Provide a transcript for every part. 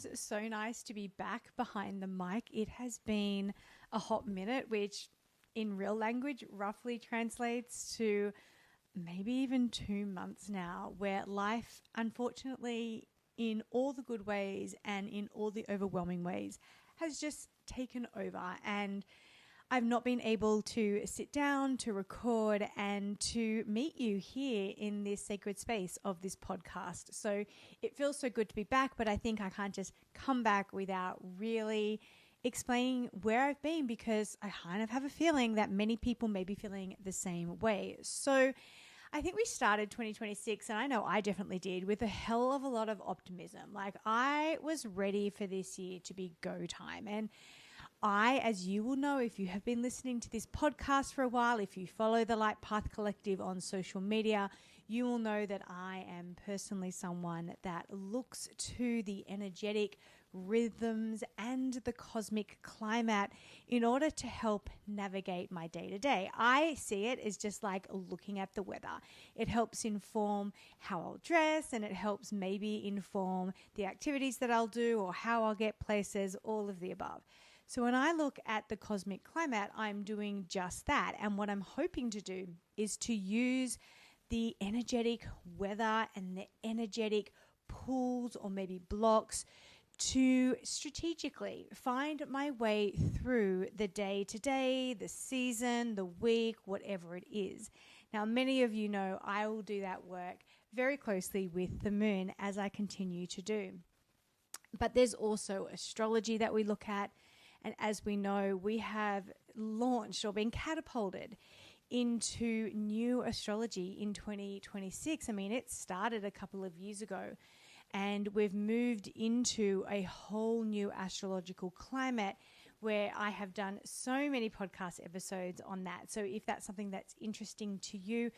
is so nice to be back behind the mic. It has been a hot minute, which in real language roughly translates to maybe even 2 months now, where life, unfortunately, in all the good ways and in all the overwhelming ways, has just taken over. And I've not been able to sit down, to record, and to meet you here in this sacred space of this podcast. So it feels so good to be back, but I think I can't just come back without really explaining where I've been, because I kind of have a feeling that many people may be feeling the same way. So I think we started 2026, and I know I definitely did, with a hell of a lot of optimism. Like, I was ready for this year to be go time. And I, as you will know, if you have been listening to this podcast for a while, if you follow the Light Path Collective on social media, you will know that I am personally someone that looks to the energetic rhythms and the cosmic climate in order to help navigate my day-to-day. I see it as just like looking at the weather. It helps inform how I'll dress, and it helps maybe inform the activities that I'll do or how I'll get places, all of the above. So when I look at the cosmic climate, I'm doing just that. And what I'm hoping to do is to use the energetic weather and the energetic pulls or maybe blocks to strategically find my way through the day-to-day, the season, the week, whatever it is. Now, many of you know I will do that work very closely with the moon, as I continue to do. But there's also astrology that we look at. And as we know, we have launched or been catapulted into new astrology in 2026. I mean, it started a couple of years ago, and we've moved into a whole new astrological climate where I have done so many podcast episodes on that. So if that's something that's interesting to you,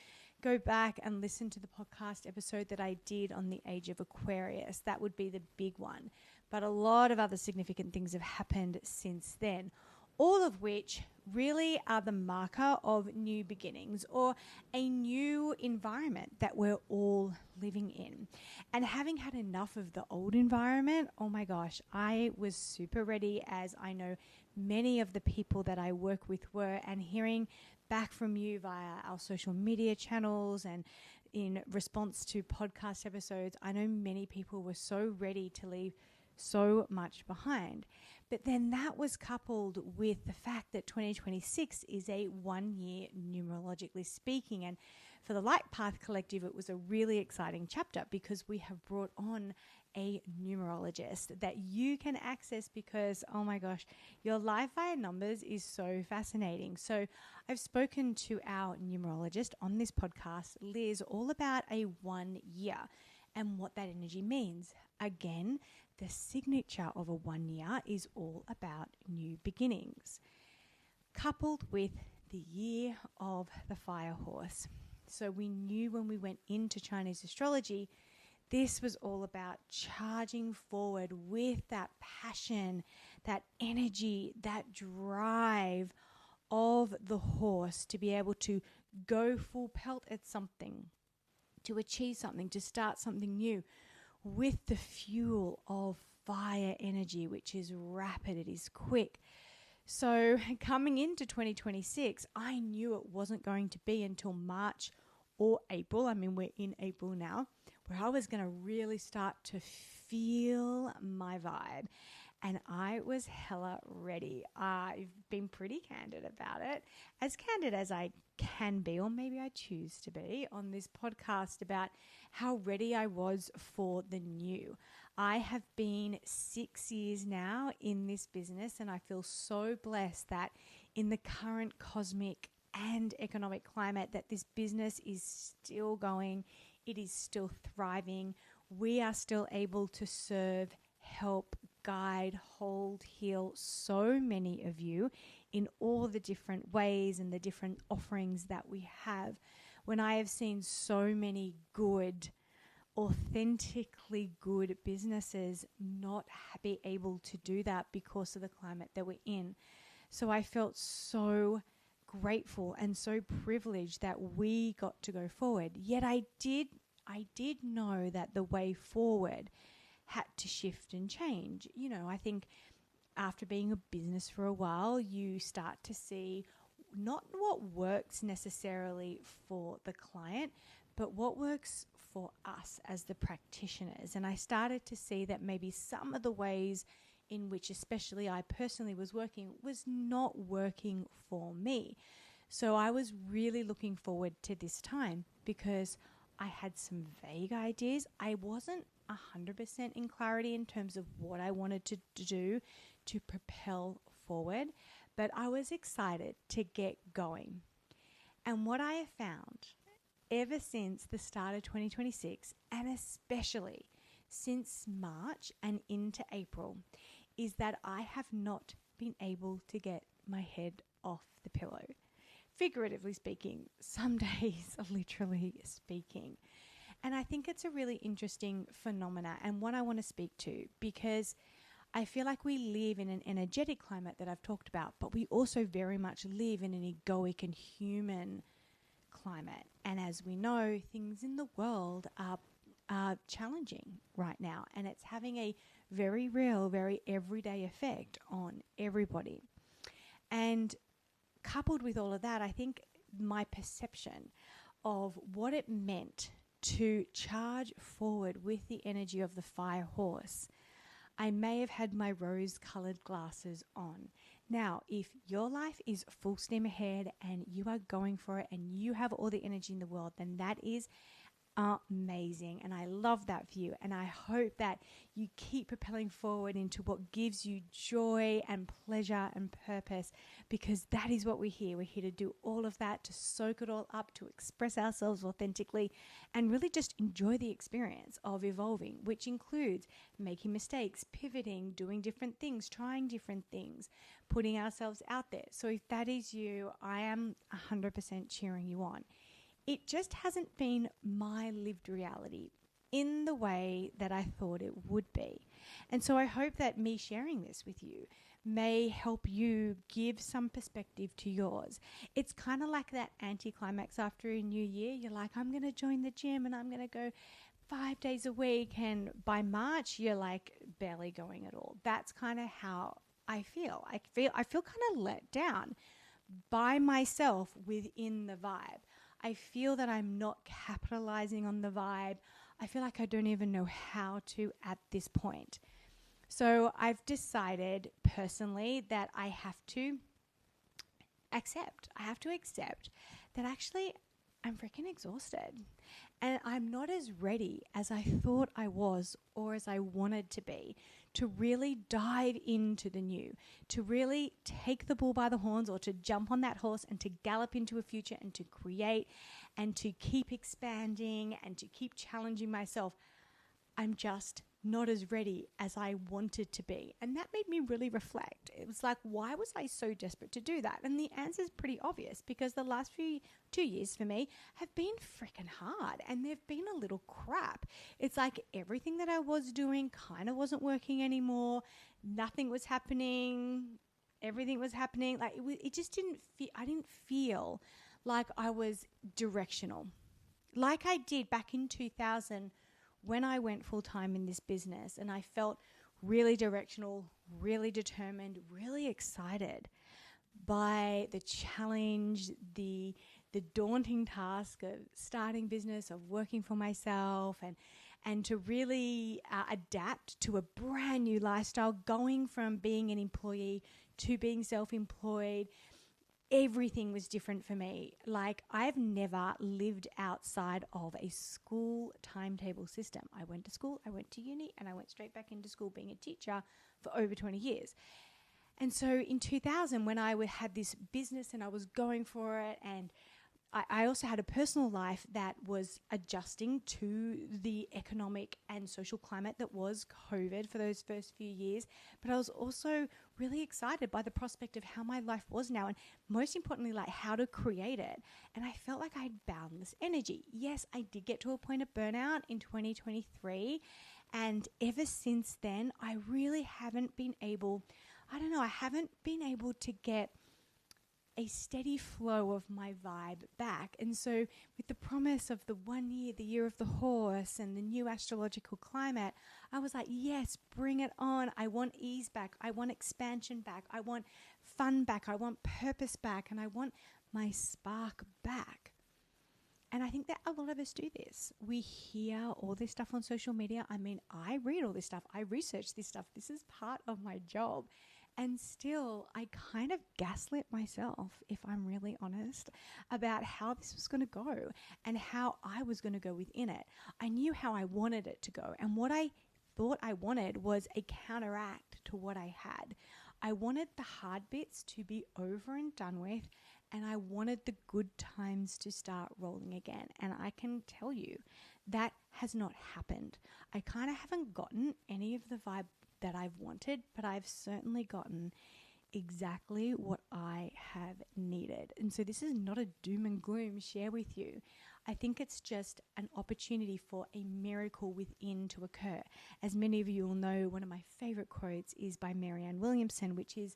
go back and listen to the podcast episode that I did on the age of Aquarius. That would be the big one. But a lot of other significant things have happened since then, all of which really are the marker of new beginnings or a new environment that we're all living in. And having had enough of the old environment, oh my gosh, I was super ready, as I know many of the people that I work with were, and hearing back from you via our social media channels and in response to podcast episodes, I know many people were so ready to leave so much behind. But then that was coupled with the fact that 2026 is a 1 year numerologically speaking. And for the Light Path Collective, it was a really exciting chapter because we have brought on a numerologist that you can access because, oh my gosh, your life via numbers is so fascinating. So I've spoken to our numerologist on this podcast, Liz, all about a 1 year and what that energy means. Again, the signature of a 1 year is all about new beginnings, coupled with the year of the fire horse. So we knew when we went into Chinese astrology, this was all about charging forward with that passion, that energy, that drive of the horse to be able to go full pelt at something, to achieve something, to start something new, with the fuel of fire energy, which is rapid, it is quick. So coming into 2026, I knew it wasn't going to be until March or April, I mean we're in April now, where I was going to really start to feel my vibe. And I was hella ready. I've been pretty candid about it, as candid as I can be, or maybe I choose to be, on this podcast about how ready I was for the new. I have been 6 years now in this business, and I feel so blessed that in the current cosmic and economic climate that this business is still going, it is still thriving. We are still able to serve, help, guide, hold, heal so many of you in all the different ways and the different offerings that we have. When I have seen so many good, authentically good businesses not be able to do that because of the climate that we're in. So I felt so grateful and so privileged that we got to go forward. Yet I did know that the way forward had to shift and change. You know, I think after being a business for a while, you start to see not what works necessarily for the client, but what works for us as the practitioners. And I started to see that maybe some of the ways in which especially I personally was working was not working for me. So I was really looking forward to this time because I had some vague ideas. I wasn't 100% in clarity in terms of what I wanted to do to propel forward, but I was excited to get going. And what I have found ever since the start of 2026, and especially since March and into April, is that I have not been able to get my head off the pillow. Figuratively speaking, some days literally speaking. And I think it's a really interesting phenomena and one I want to speak to because I feel like we live in an energetic climate that I've talked about, but we also very much live in an egoic and human climate. And as we know, things in the world are challenging right now, and it's having a very real, very everyday effect on everybody. And coupled with all of that, I think my perception of what it meant to charge forward with the energy of the fire horse, I may have had my rose-colored glasses on. Now, if your life is full steam ahead and you are going for it and you have all the energy in the world, then that is amazing. And I love that for you. And I hope that you keep propelling forward into what gives you joy and pleasure and purpose, because that is what we're here. We're here to do all of that, to soak it all up, to express ourselves authentically, and really just enjoy the experience of evolving, which includes making mistakes, pivoting, doing different things, trying different things, putting ourselves out there. So if that is you, I am 100% cheering you on. It just hasn't been my lived reality in the way that I thought it would be. And so I hope that me sharing this with you may help you give some perspective to yours. It's kind of like that anticlimax after a new year. You're like, I'm going to join the gym and I'm going to go 5 days a week. And by March, you're like barely going at all. That's kind of how I feel. I feel kind of let down by myself within the vibe. I feel that I'm not capitalizing on the vibe. I feel like I don't even know how to at this point. So I've decided personally that I have to accept that actually I'm freaking exhausted and I'm not as ready as I thought I was or as I wanted to be to really dive into the new, to really take the bull by the horns or to jump on that horse and to gallop into a future and to create and to keep expanding and to keep challenging myself. I'm just not as ready as I wanted to be. And that made me really reflect. It was like, why was I so desperate to do that? And the answer is pretty obvious, because the last 2 years for me have been freaking hard and they've been a little crap. It's like everything that I was doing kind of wasn't working anymore. Nothing was happening. Everything was happening. Like it just didn't feel, I didn't feel like I was directional like I did back in 2000 when I went full-time in this business, and I felt really directional, really determined, really excited by the challenge, the daunting task of starting business, of working for myself, and to really adapt to a brand new lifestyle, going from being an employee to being self-employed. Everything was different for me. Like, I've never lived outside of a school timetable system. I went to school, I went to uni, and I went straight back into school being a teacher for over 20 years. And so in 2000, when I had this business and I was going for it, and I also had a personal life that was adjusting to the economic and social climate that was COVID for those first few years. But I was also really excited by the prospect of how my life was now, and most importantly, like how to create it. And I felt like I had boundless energy. Yes, I did get to a point of burnout in 2023. And ever since then, I really haven't been able, I haven't been able to get a steady flow of my vibe back. And so with the promise of the 1 year, the year of the horse, and the new astrological climate, I was like, yes, bring it on. I want ease back. I want expansion back. I want fun back. I want purpose back. And I want my spark back. And I think that a lot of us do this. We hear all this stuff on social media. I mean, I read all this stuff. I research this stuff. This is part of my job. And still, I kind of gaslit myself, if I'm really honest, about how this was going to go and how I was going to go within it. I knew how I wanted it to go. And what I thought I wanted was a counteract to what I had. I wanted the hard bits to be over and done with, and I wanted the good times to start rolling again. And I can tell you that has not happened. I kind of haven't gotten any of the vibe that I've wanted, but I've certainly gotten exactly what I have needed. And so this is not a doom and gloom share with you. I think it's just an opportunity for a miracle within to occur. As many of you will know, one of my favorite quotes is by Marianne Williamson, which is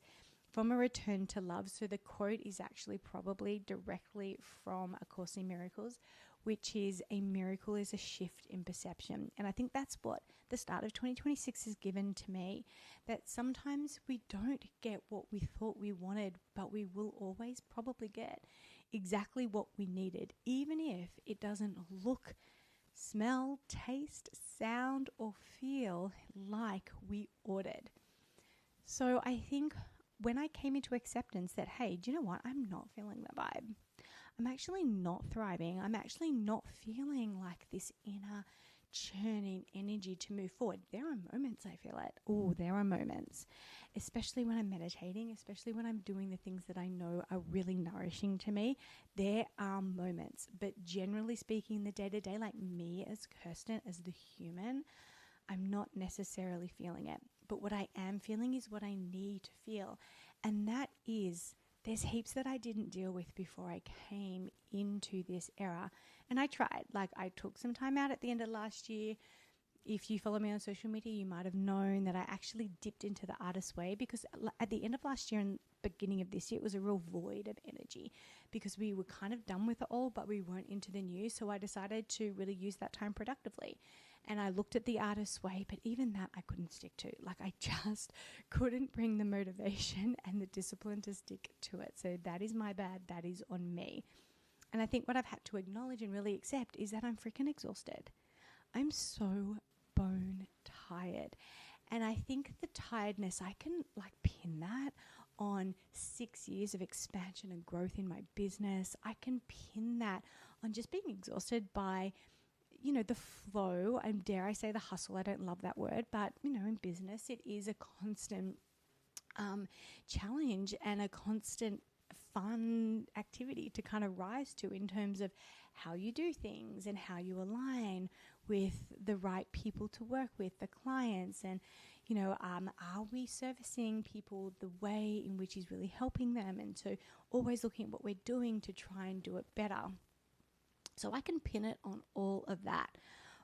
from A Return to Love. So the quote is actually probably directly from A Course in Miracles, which is, a miracle is a shift in perception. And I think that's what the start of 2026 has given to me, that sometimes we don't get what we thought we wanted, but we will always probably get exactly what we needed, even if it doesn't look, smell, taste, sound, or feel like we ordered. So I think when I came into acceptance that, hey, do you know what? I'm not feeling the vibe. I'm actually not thriving. I'm actually not feeling like this inner churning energy to move forward. There are moments I feel it. Oh, there are moments, especially when I'm meditating, especially when I'm doing the things that I know are really nourishing to me. There are moments, but generally speaking, the day-to-day, like me as Kirsten, as the human, I'm not necessarily feeling it. But what I am feeling is what I need to feel. And that is, there's heaps that I didn't deal with before I came into this era. And I tried. Like, I took some time out at the end of last year. If you follow me on social media, you might have known that I actually dipped into the artist way, because at the end of last year and beginning of this year, it was a real void of energy because we were kind of done with it all, but we weren't into the new. So I decided to really use that time productively. And I looked at the artist way, but even that I couldn't stick to. Like, I just couldn't bring the motivation and the discipline to stick to it. So that is my bad. That is on me. And I think what I've had to acknowledge and really accept is that I'm freaking exhausted. I'm so bone tired. And I think the tiredness, I can like pin that on 6 years of expansion and growth in my business. I can pin that on just being exhausted by, you know, the flow, and dare I say the hustle. I don't love that word, but, you know, in business, it is a constant challenge and a constant fun activity to kind of rise to in terms of how you do things and how you align with the right people to work with, the clients, and, you know, are we servicing people the way in which is really helping them, and so always looking at what we're doing to try and do it better. So I can pin it on all of that.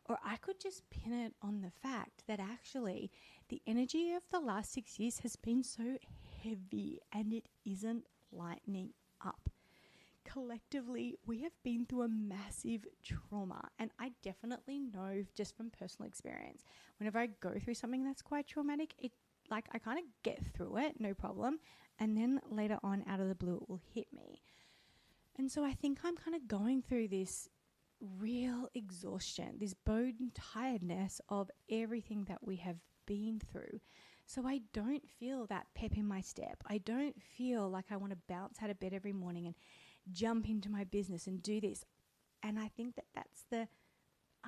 Or I could just pin it on the fact that actually the energy of the last 6 years has been so heavy and it isn't lightening up. Collectively, we have been through a massive trauma. And I definitely know just from personal experience, whenever I go through something that's quite traumatic, I kind of get through it, no problem. And then later on, out of the blue, it will hit me. And so I think I'm kind of going through this real exhaustion, this bone tiredness of everything that we have been through. So I don't feel that pep in my step. I don't feel like I want to bounce out of bed every morning and jump into my business and do this. And I think that that's the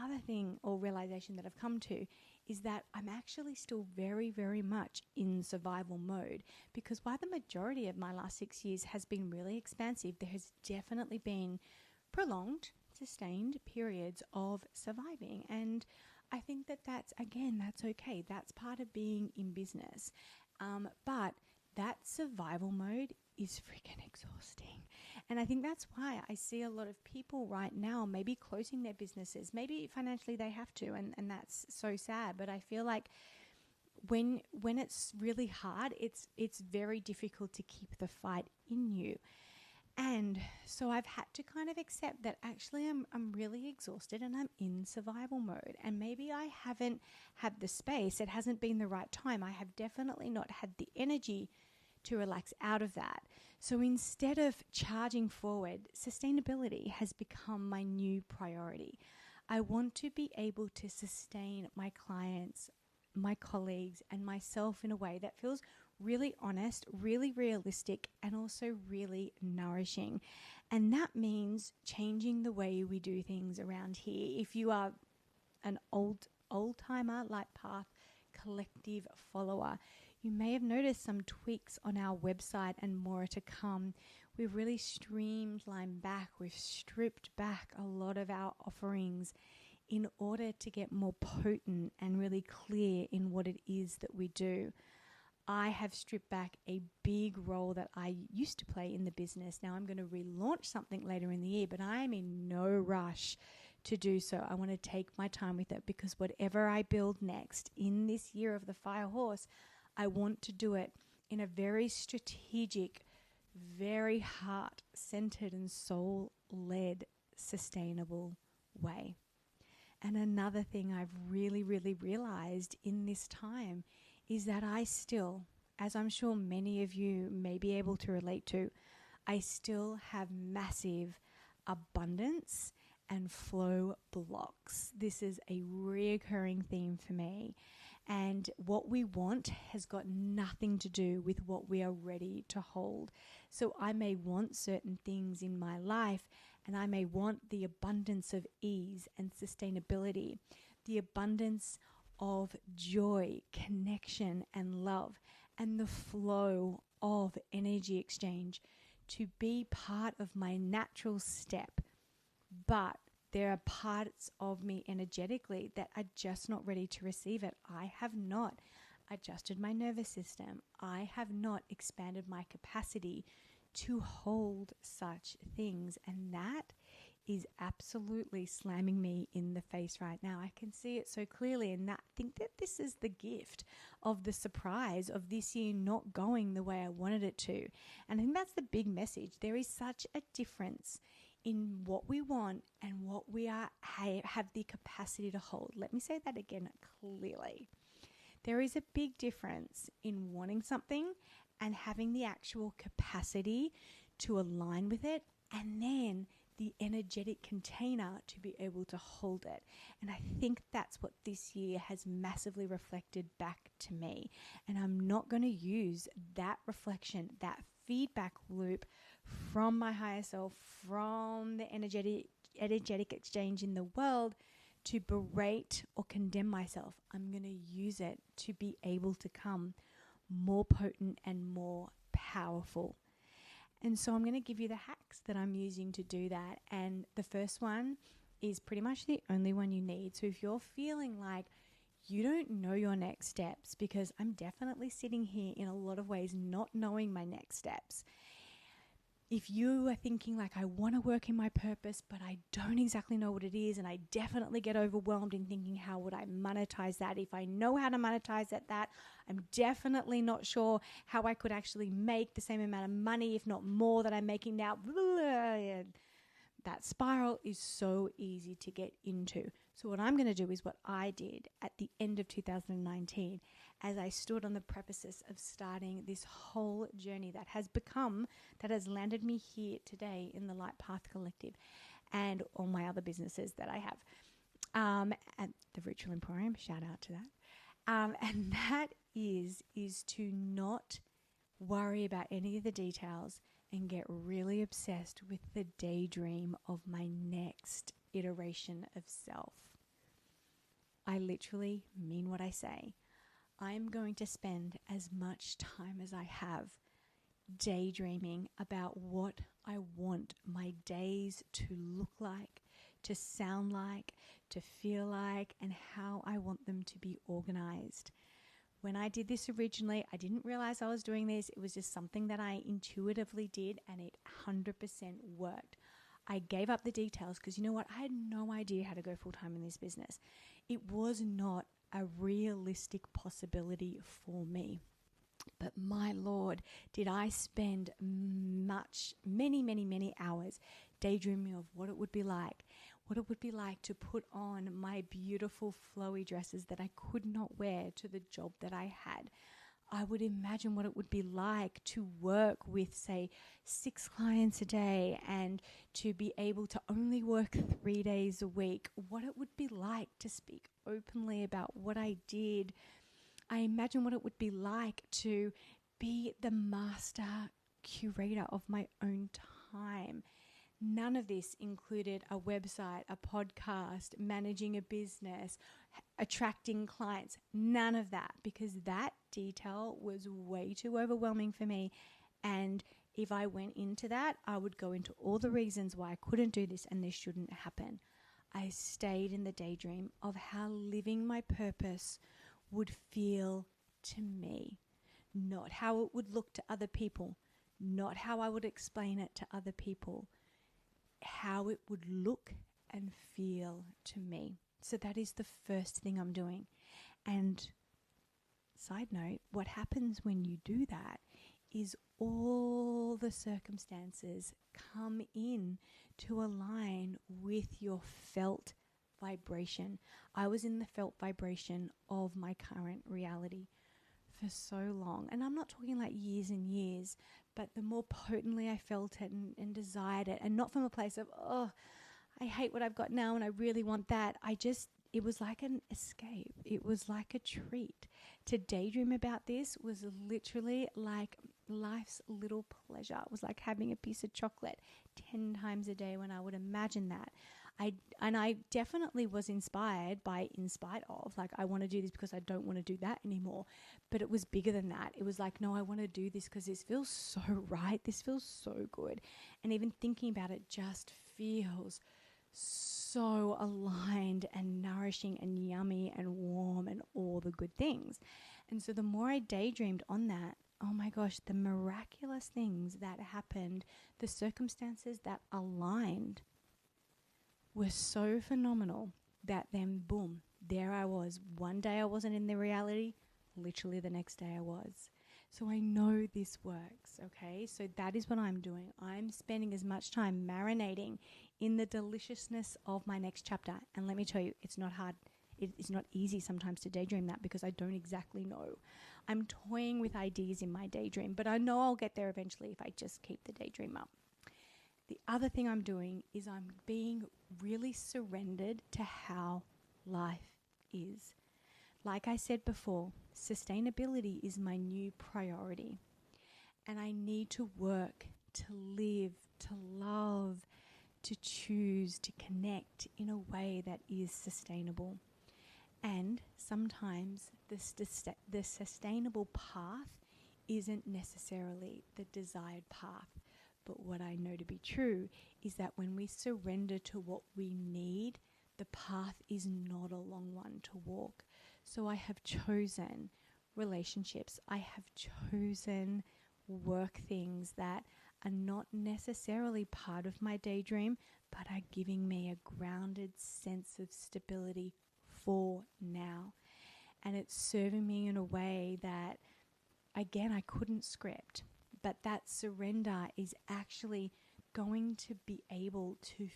other thing or realization that I've come to, is that I'm actually still very, very much in survival mode, because while the majority of my last 6 years has been really expansive, there has definitely been prolonged, sustained periods of surviving. And I think that that's okay. That's part of being in business. But that survival mode is freaking exhausting. And I think that's why I see a lot of people right now maybe closing their businesses. Maybe financially they have to, and that's so sad. But I feel like when it's really hard, it's very difficult to keep the fight in you. And so I've had to kind of accept that actually I'm really exhausted and I'm in survival mode. And maybe I haven't had the space. It hasn't been the right time. I have definitely not had the energy to relax out of that. So instead of charging forward, sustainability has become my new priority. I want to be able to sustain my clients, my colleagues, and myself in a way that feels really honest, really realistic, and also really nourishing. And that means changing the way we do things around here. If you are an old-timer Light Path Collective follower, you may have noticed some tweaks on our website and more to come. We've really streamlined back, we've stripped back a lot of our offerings in order to get more potent and really clear in what it is that we do. I have stripped back a big role that I used to play in the business. Now I'm going to relaunch something later in the year, but I am in no rush to do so. I want to take my time with it because whatever I build next in this year of the Fire Horse, I want to do it in a very strategic, very heart-centered and soul-led, sustainable way. And another thing I've really, really realized in this time is that I still, as I'm sure many of you may be able to relate to, I still have massive abundance and flow blocks. This is a reoccurring theme for me. And what we want has got nothing to do with what we are ready to hold. So I may want certain things in my life, and I may want the abundance of ease and sustainability, the abundance of joy, connection, and love, and the flow of energy exchange to be part of my natural step. But there are parts of me energetically that are just not ready to receive it. I have not adjusted my nervous system. I have not expanded my capacity to hold such things. And that is absolutely slamming me in the face right now. I can see it so clearly, and I think that this is the gift of the surprise of this year not going the way I wanted it to. And I think that's the big message. There is such a difference in what we want and what we have the capacity to hold. Let me say that again clearly. There is a big difference in wanting something and having the actual capacity to align with it, and then the energetic container to be able to hold it. And I think that's what this year has massively reflected back to me. And I'm not going to use that reflection, that feedback loop from my higher self, from the energetic exchange in the world, to berate or condemn myself. I'm going to use it to be able to come more potent and more powerful. And so I'm going to give you the hacks that I'm using to do that. And the first one is pretty much the only one you need. So if you're feeling like you don't know your next steps, because I'm definitely sitting here in a lot of ways not knowing my next steps. If you are thinking like, I want to work in my purpose, but I don't exactly know what it is, and I definitely get overwhelmed in thinking, how would I monetize that? If I know how to monetize that, I'm definitely not sure how I could actually make the same amount of money, if not more, that I'm making now. That spiral is so easy to get into. So what I'm going to do is what I did at the end of 2019, as I stood on the precipice of starting this whole journey that has landed me here today in the Light Path Collective and all my other businesses that I have. At the Ritual Emporium, shout out to that. And that is to not worry about any of the details and get really obsessed with the daydream of my next iteration of self. I literally mean what I say. I'm going to spend as much time as I have daydreaming about what I want my days to look like, to sound like, to feel like, and how I want them to be organized. When I did this originally, I didn't realize I was doing this. It was just something that I intuitively did, and it 100% worked. I gave up the details because, you know what? I had no idea how to go full-time in this business. It was not a realistic possibility for me. But my Lord, did I spend many hours daydreaming of what it would be like. What it would be like to put on my beautiful flowy dresses that I could not wear to the job that I had. I would imagine what it would be like to work with, say, 6 clients a day and to be able to only work 3 days a week. What it would be like to speak openly about what I did. I imagine what it would be like to be the master curator of my own time. None of this included a website, a podcast, managing a business, attracting clients. None of that, because that detail was way too overwhelming for me. And if I went into that, I would go into all the reasons why I couldn't do this and this shouldn't happen. I stayed in the daydream of how living my purpose would feel to me, not how it would look to other people, not how I would explain it to other people, how it would look and feel to me. So that is the first thing I'm doing. And side note, what happens when you do that is all the circumstances come in to align with your felt vibration. I was in the felt vibration of my current reality for so long. And I'm not talking like years and years, but the more potently I felt it and desired it, and not from a place of, oh, I hate what I've got now and I really want that. It was like an escape. It was like a treat. To daydream about this was literally like life's little pleasure. It was like having a piece of chocolate 10 times a day when I would imagine that. I definitely was inspired by, in spite of, like, I want to do this because I don't want to do that anymore. But it was bigger than that. It was like, no, I want to do this because this feels so right. This feels so good. And even thinking about it just feels so aligned and nourishing and yummy and warm and all the good things. And so the more I daydreamed on that, oh my gosh, the miraculous things that happened, the circumstances that aligned were so phenomenal that then boom, there I was. One day I wasn't in the reality, literally the next day I was. So I know this works, okay? So that is what I'm doing. I'm spending as much time marinating in the deliciousness of my next chapter. And let me tell you, it's not hard. It's not easy sometimes to daydream that because I don't exactly know. I'm toying with ideas in my daydream, but I know I'll get there eventually if I just keep the daydream up. The other thing I'm doing is I'm being really surrendered to how life is. Like I said before, sustainability is my new priority. And I need to work, to live, to love, to choose, to connect in a way that is sustainable. And sometimes the sustainable path isn't necessarily the desired path. But what I know to be true is that when we surrender to what we need, the path is not a long one to walk. So I have chosen relationships. I have chosen work things that are not necessarily part of my daydream, but are giving me a grounded sense of stability for now. And it's serving me in a way that, again, I couldn't script. But that surrender is actually going to be able to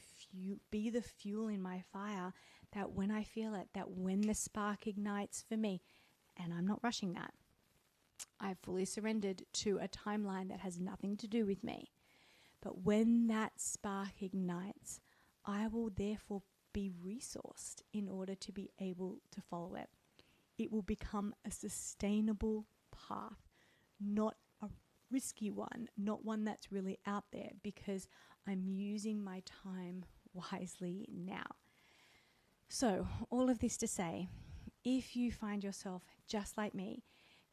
be the fuel in my fire, that when I feel it, that when the spark ignites for me, and I'm not rushing that, I've fully surrendered to a timeline that has nothing to do with me. But when that spark ignites, I will therefore be resourced in order to be able to follow it. It will become a sustainable path, not a risky one, not one that's really out there, because I'm using my time wisely now. So all of this to say, if you find yourself just like me,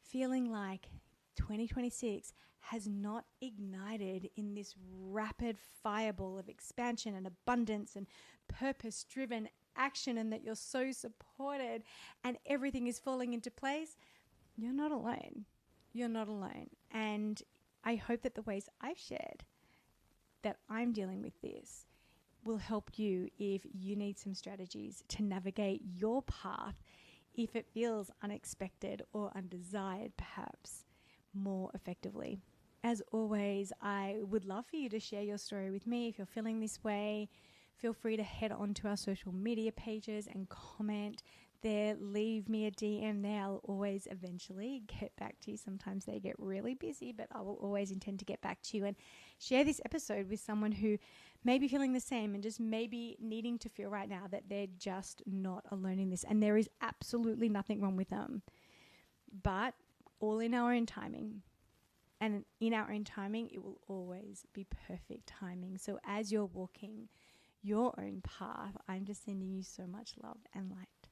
feeling like 2026 has not ignited in this rapid fireball of expansion and abundance and purpose-driven action, and that you're so supported and everything is falling into place, you're not alone. You're not alone. And I hope that the ways I've shared that I'm dealing with this will help you if you need some strategies to navigate your path if it feels unexpected or undesired perhaps. more effectively. As always, I would love for you to share your story with me. If you're feeling this way, feel free to head on to our social media pages and comment there. Leave me a DM there. I'll always eventually get back to you. Sometimes they get really busy, but I will always intend to get back to you, and share this episode with someone who may be feeling the same and just maybe needing to feel right now that they're just not alone in this. And there is absolutely nothing wrong with them, but all in our own timing. And in our own timing, it will always be perfect timing. So as you're walking your own path, I'm just sending you so much love and light.